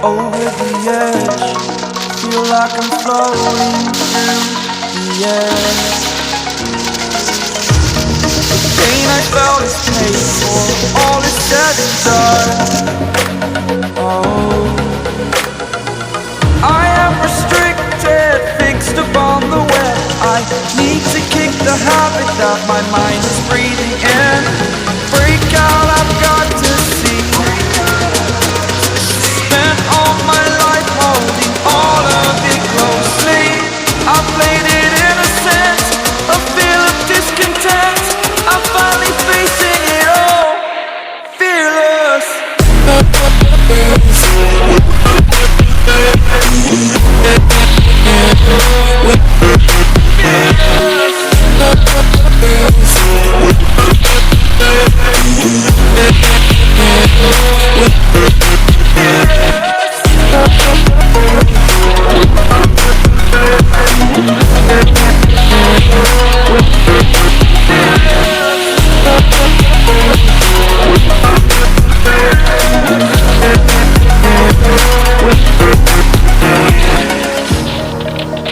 Over the edge, feel like I'm floating through the air. The pain I felt is paid for, all is said and done. Oh, I am restricted, fixed upon the web. I need to kick the habit that my mind is breathing in. Break out, I've got to see. Spent all my life holding all of it closely. I played it innocent, a feel of discontent. I'm finally facing it all, fearless.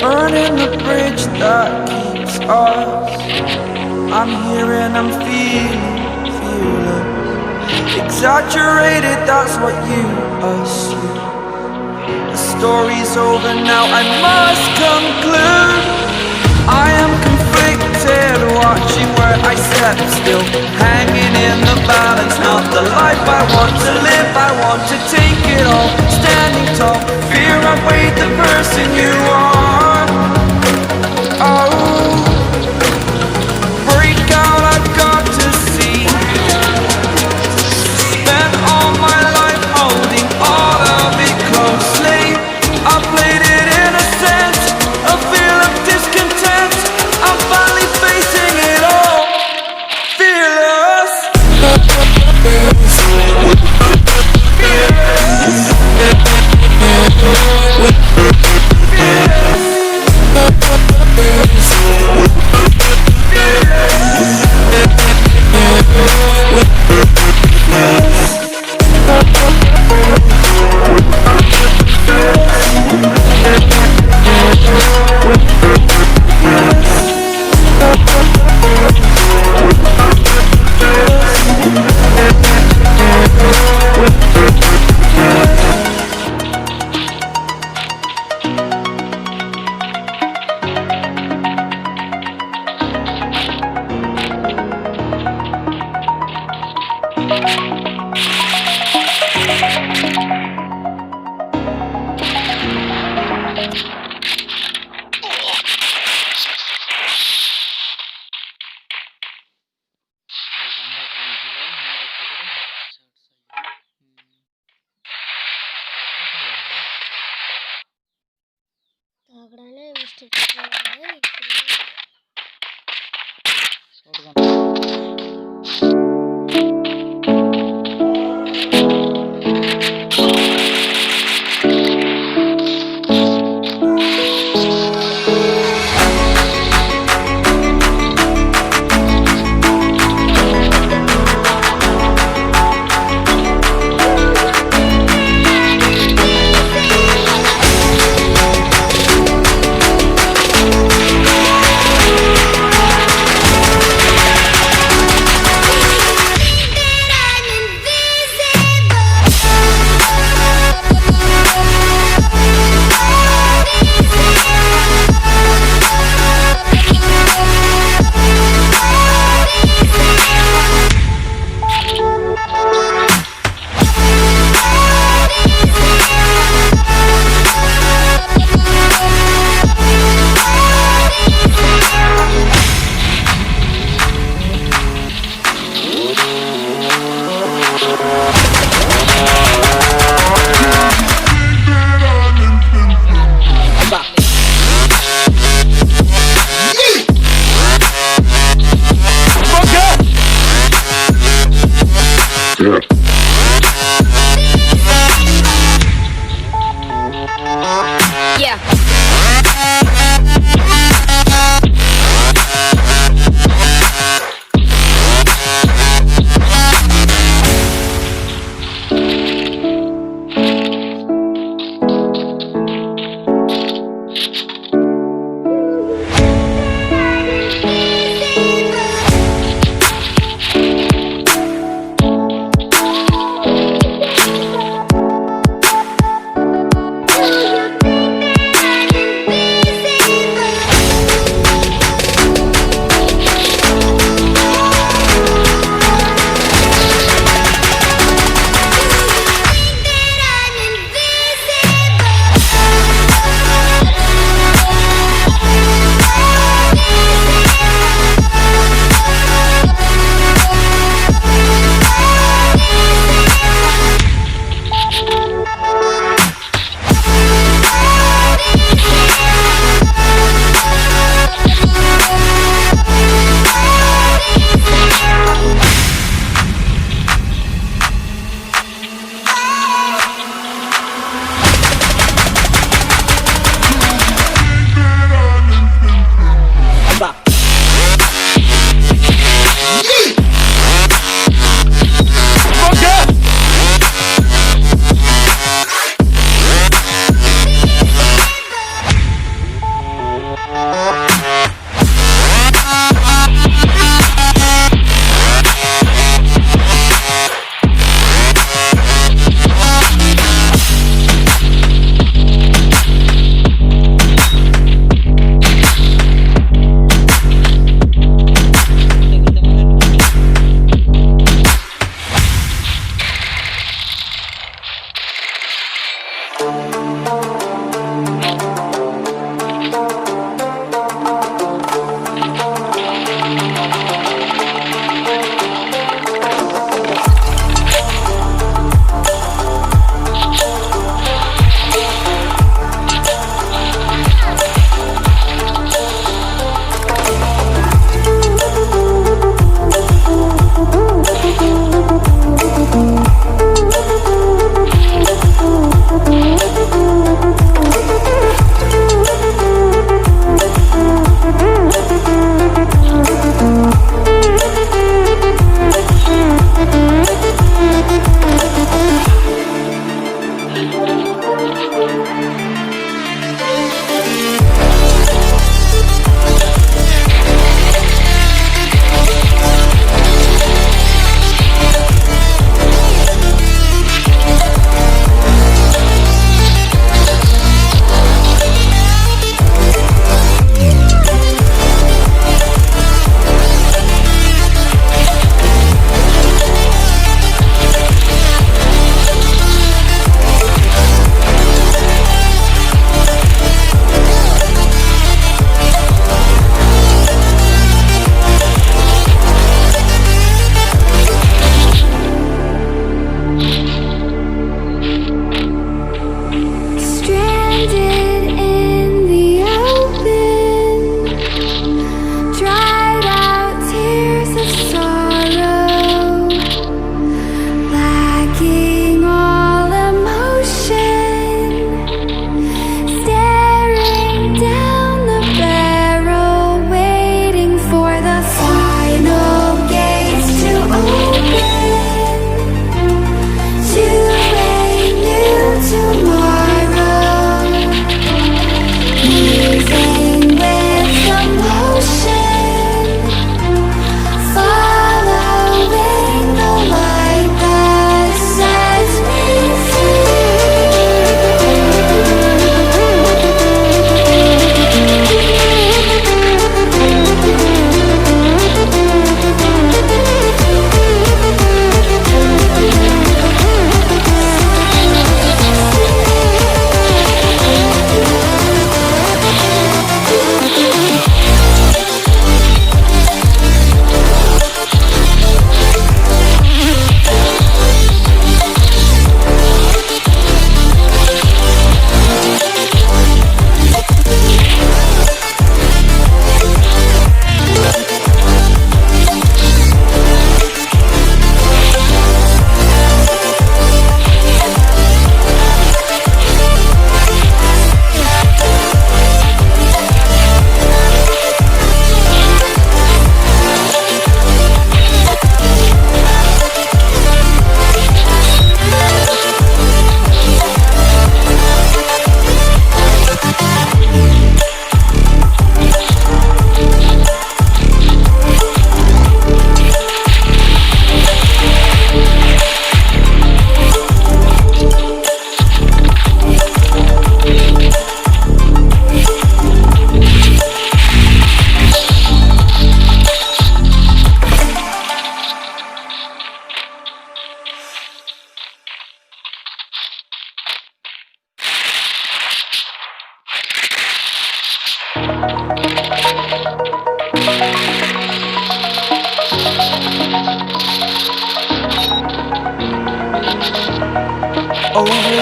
Burning the bridge that keeps us. I'm here and I'm feeling fearless. Exaggerated, that's what you assume. The story's over now, I must conclude. I am conflicted, watching where I step still, hanging in the balance. Not the life I want to live, I want to take it all. Standing tall, fear outweighed the person you are. Oh, break out, I've got to see. Spent all my life holding all of it closely. I played it innocent, a feel of discontent. I'm finally facing it all, fearless.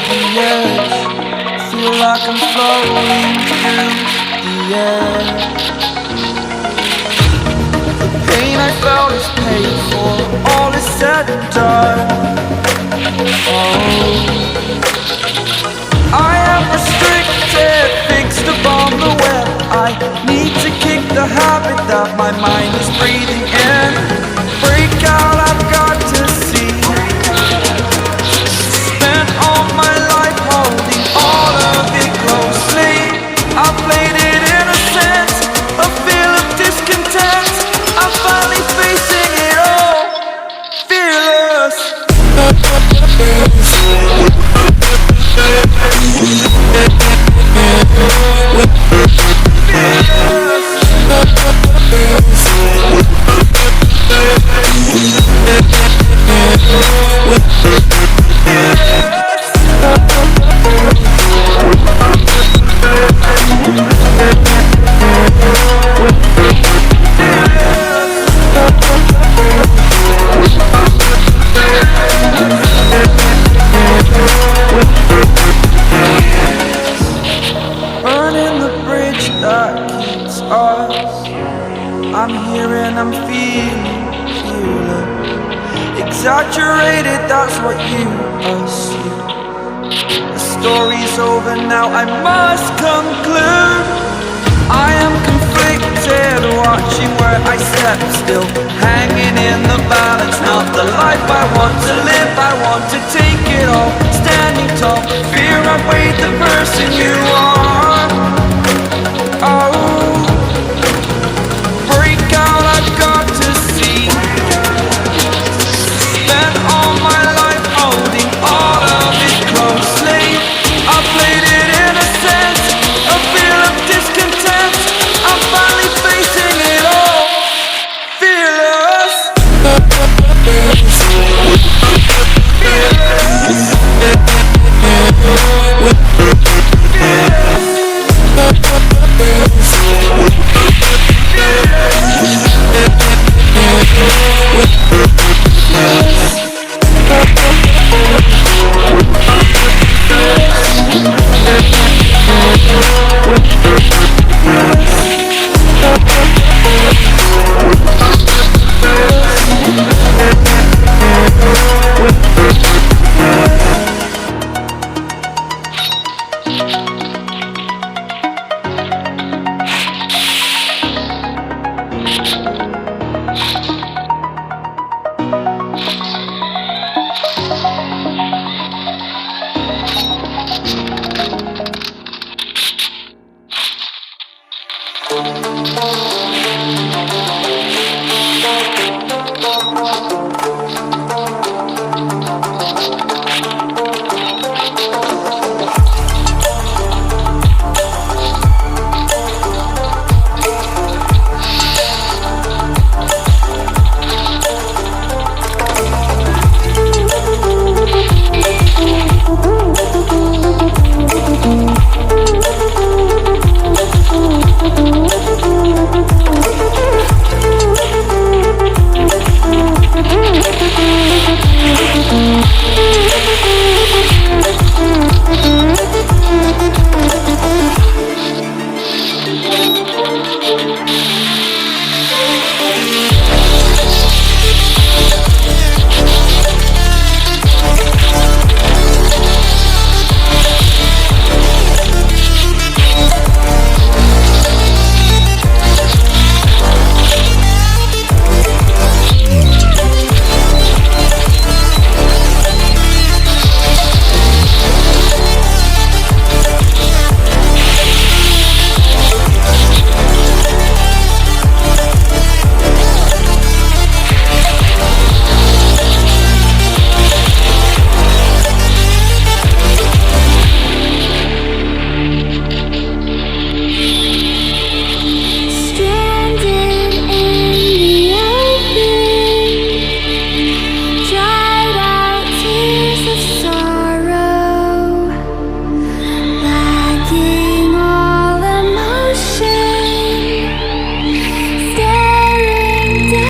the edge. Feel like I'm floating through the air. The pain I felt is paid for, all is said and done. Oh, I am restricted, fixed upon the web. I need to kick the habit that my mind is breathing in. Break out, I've got to see. Spent all my life holding all of it closely. I played it innocent, a feel of discontent. I'm finally facing it all, fearless. Burning the bridge that keeps us. I'm here and I'm feeling exaggerated, that's what you assume. The story's over now, I must conclude. I am conflicted, watching where I step still, hanging in the balance. Not the life I want to live, I want to take it all. Standing tall, fear outweighed the person you are. Oh, break out, I've got to see. Spent all my life holding all of it closely. I played it innocent, a feel of discontent. I'm finally facing it all, fearless. We'll be right back.